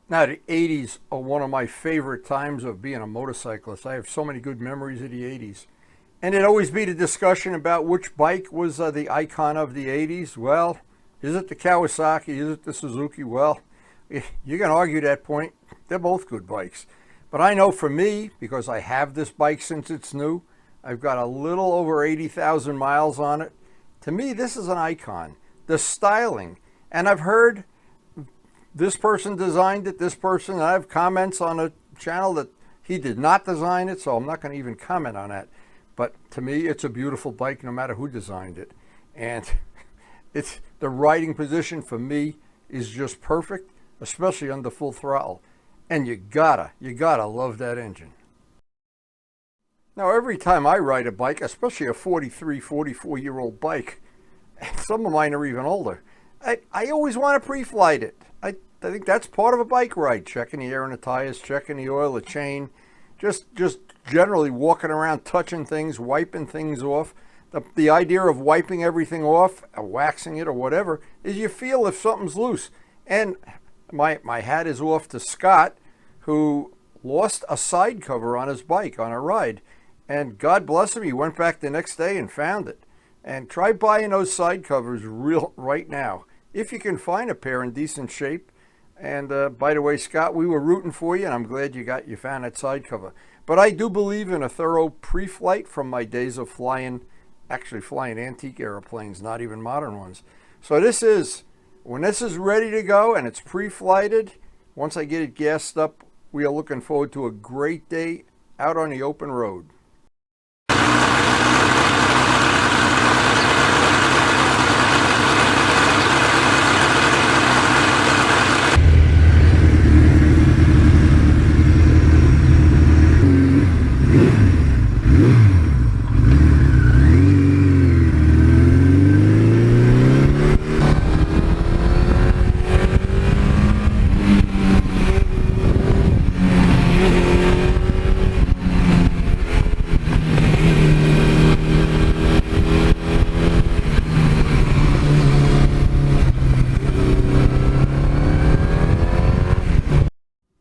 Now, the 80s are one of my favorite times of being a motorcyclist. I have so many good memories of the 80s. And it'd always be the discussion about which bike was the icon of the 80s. Well, is it the Kawasaki? Is it the Suzuki? Well, you can argue that point. They're both good bikes. But I know for me, because I have this bike since it's new, I've got a little over 80,000 miles on it. To me, this is an icon. The styling. And I've heard this person designed it, this person. I have comments on a channel that he did not design it, so I'm not going to even comment on that. But to me, it's a beautiful bike no matter who designed it. And it's the riding position for me is just perfect, especially under full throttle. And you gotta love that engine. Now, every time I ride a bike, especially a 43, 44-year-old bike, and some of mine are even older, I always want to pre-flight it. I think that's part of a bike ride, checking the air in the tires, checking the oil, the chain, just generally walking around, touching things, wiping things off. The idea of wiping everything off, waxing it or whatever, is you feel if something's loose. And my hat is off to Scott, who lost a side cover on his bike on a ride. And God bless him, he went back the next day and found it. And try buying those side covers right now, if you can find a pair in decent shape. And by the way, Scott, we were rooting for you, and I'm glad you found that side cover. But I do believe in a thorough pre-flight from my days of flying antique airplanes, not even modern ones. So when this is ready to go and it's pre-flighted, once I get it gassed up, we are looking forward to a great day out on the open road.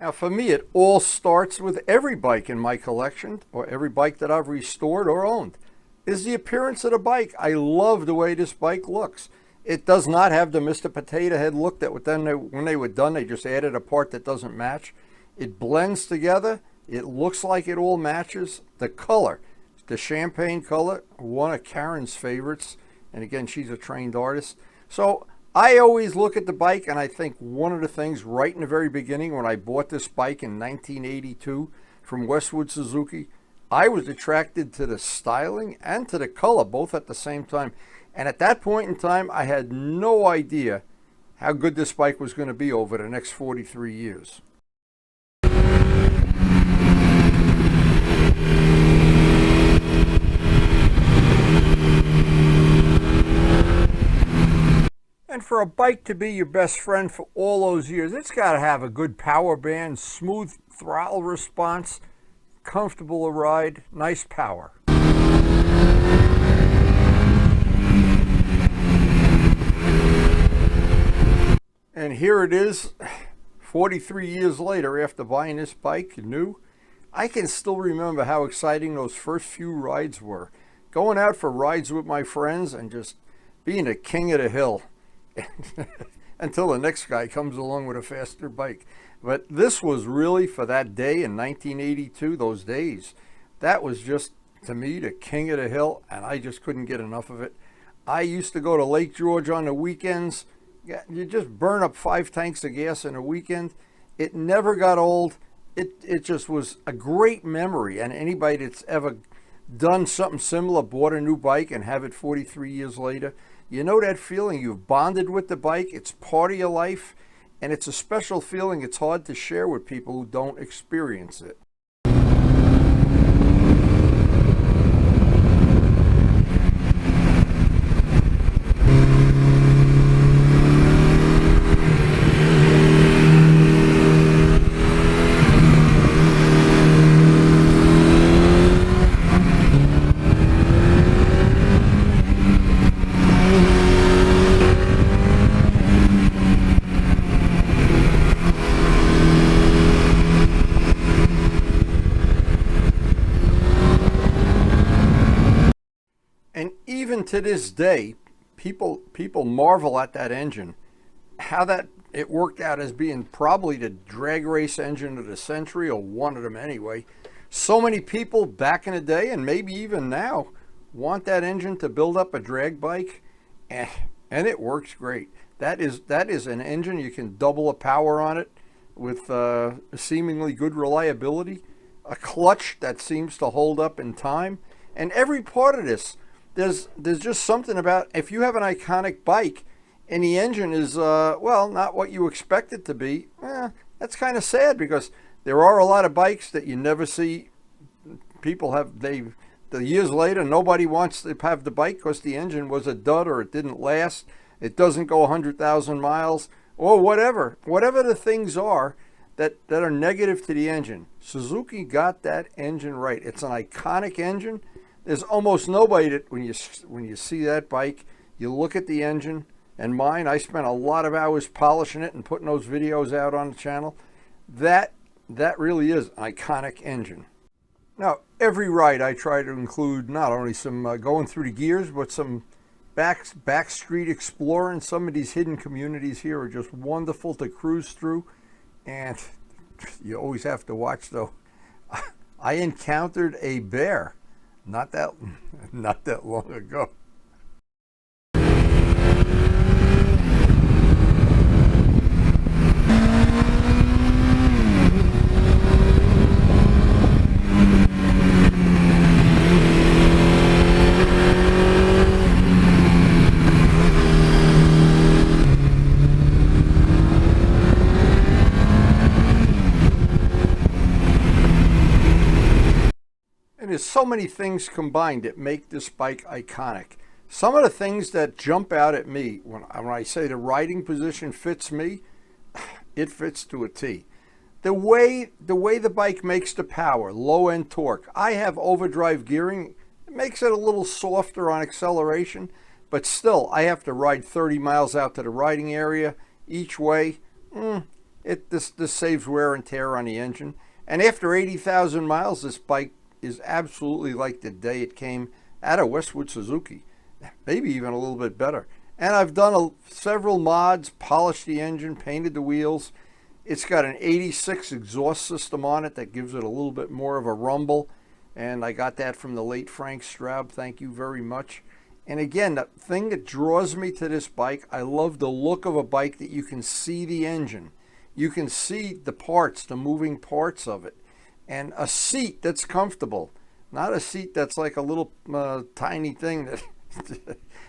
Now, for me, it all starts with every bike in my collection, or every bike that I've restored or owned, is the appearance of the bike. I love the way this bike looks. It does not have the Mr. Potato Head look that when they were done, they just added a part that doesn't match. It blends together. It looks like it all matches. The color, the champagne color, one of Karen's favorites. And again, she's a trained artist. So I always look at the bike and I think one of the things right in the very beginning when I bought this bike in 1982 from Westwood Suzuki, I was attracted to the styling and to the color both at the same time. And at that point in time, I had no idea how good this bike was going to be over the next 43 years. And for a bike to be your best friend for all those years, it's got to have a good power band, smooth throttle response, comfortable to ride, nice power. And here it is, 43 years later after buying this bike new. I can still remember how exciting those first few rides were. Going out for rides with my friends and just being the king of the hill. Until the next guy comes along with a faster bike. But this was really, for that day in 1982, those days, that was just, to me, the king of the hill, and I just couldn't get enough of it. I used to go to Lake George on the weekends. You just burn up 5 tanks of gas in a weekend. It never got old. It just was a great memory, and anybody that's ever done something similar, bought a new bike and have it 43 years later, you know that feeling. You've bonded with the bike. It's part of your life, and it's a special feeling. It's hard to share with people who don't experience it. to this day, people marvel at that engine, how that it worked out as being probably the drag race engine of the century, or one of them anyway. So many people back in the day, and maybe even now, want that engine to build up a drag bike, and it works great. That is an engine. You can double the power on it with seemingly good reliability, a clutch that seems to hold up in time, and every part of this, there's just something about, if you have an iconic bike and the engine is well, not what you expect it to be, that's kind of sad, because there are a lot of bikes that you never see people have. The years later, nobody wants to have the bike because the engine was a dud, or it didn't last, it doesn't go 100,000 miles, or whatever the things are that are negative to the engine. Suzuki got that engine right. It's an iconic engine. There's almost nobody that when you see that bike, you look at the engine. And mine, I spent a lot of hours polishing it and putting those videos out on the channel. That really is an iconic engine. Now, every ride I try to include not only some going through the gears, but some back street exploring. Some of these hidden communities here are just wonderful to cruise through. And you always have to watch, though. I encountered a bear not that long ago. There's so many things combined that make this bike iconic. Some of the things that jump out at me when I say the riding position fits me, it fits to a T. The way the bike makes the power, low end torque. I have overdrive gearing. It makes it a little softer on acceleration, but still I have to ride 30 miles out to the riding area each way. This saves wear and tear on the engine. And after 80,000 miles, this bike is absolutely like the day it came out of Westwood Suzuki, maybe even a little bit better. And I've done several mods, polished the engine, painted the wheels. It's got an 86 exhaust system on it that gives it a little bit more of a rumble, and I got that from the late Frank Straub. Thank you very much. And again, the thing that draws me to this bike, I love the look of a bike that you can see the engine. You can see the parts, the moving parts of it. And a seat that's comfortable, not a seat that's like a little tiny thing.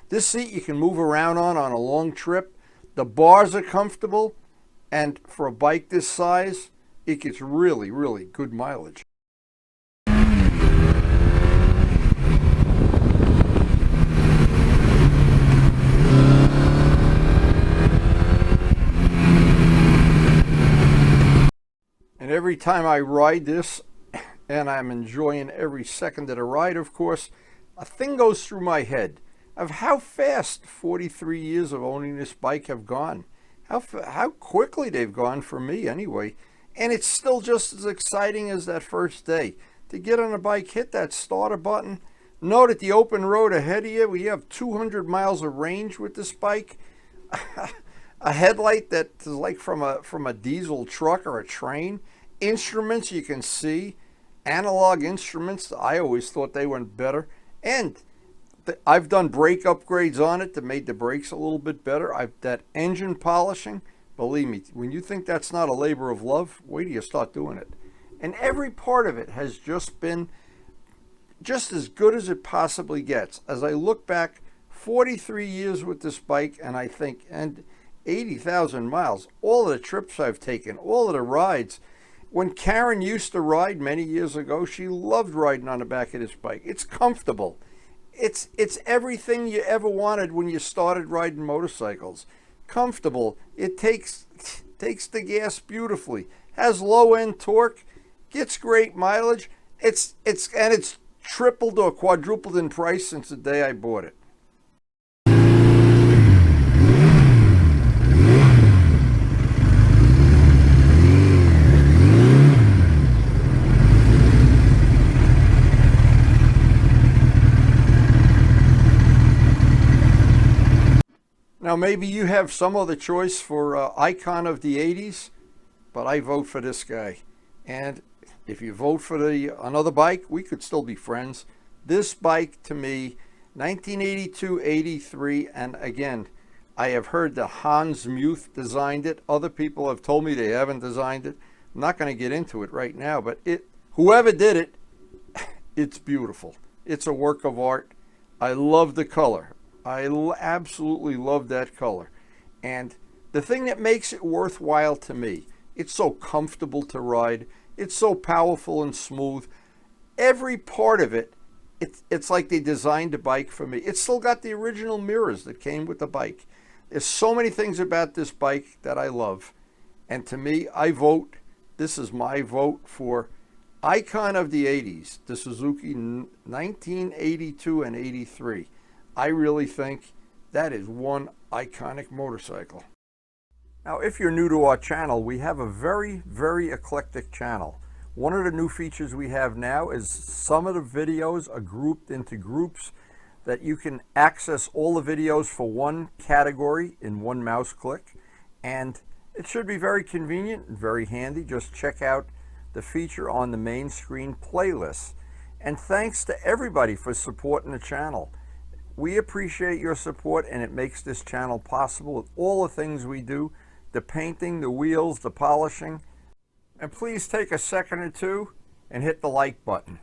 This seat you can move around on a long trip. The bars are comfortable, and for a bike this size, it gets really, really good mileage. And every time I ride this, and I'm enjoying every second of the ride, of course, a thing goes through my head of how fast 43 years of owning this bike have gone. How quickly they've gone for me anyway. And it's still just as exciting as that first day. To get on a bike, hit that starter button, know that the open road ahead of you, we have 200 miles of range with this bike. A headlight that is like from a diesel truck or a train. Instruments you can see, analog instruments. I always thought they went better, and I've done brake upgrades on it that made the brakes a little bit better. That engine polishing, believe me, when you think that's not a labor of love, wait till you start doing it. And every part of it has just been just as good as it possibly gets. As I look back 43 years with this bike, and I think, and 80,000 miles, all of the trips I've taken, all of the rides. When Karen used to ride many years ago, she loved riding on the back of this bike. It's comfortable. It's everything you ever wanted when you started riding motorcycles. Comfortable. It takes the gas beautifully. Has low end torque. Gets great mileage. It's tripled or quadrupled in price since the day I bought it. Now, maybe you have some other choice for icon of the 80s, but I vote for this guy. And if you vote for another bike, we could still be friends. This bike, to me, 1982, 83, and again, I have heard that Hans Muth designed it. Other people have told me they haven't designed it. I'm not going to get into it right now, but whoever did it, it's beautiful. It's a work of art. I love the color. I absolutely love that color. And the thing that makes it worthwhile to me, it's so comfortable to ride. It's so powerful and smooth. Every part of it, it's like they designed a bike for me. It's still got the original mirrors that came with the bike. There's so many things about this bike that I love. And to me, this is my vote for icon of the 80s, the Suzuki 1982 and 83. I really think that is one iconic motorcycle. Now, if you're new to our channel, we have a very, very eclectic channel. One of the new features we have now is some of the videos are grouped into groups that you can access all the videos for one category in one mouse click. And it should be very convenient and very handy. Just check out the feature on the main screen playlist. And thanks to everybody for supporting the channel. We appreciate your support, and it makes this channel possible with all the things we do, the painting, the wheels, the polishing. And please take a second or two and hit the like button.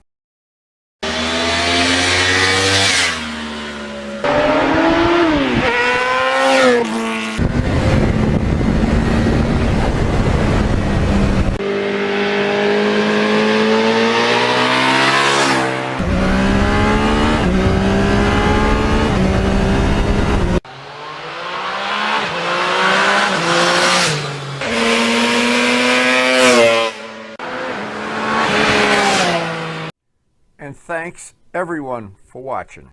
And thanks everyone for watching.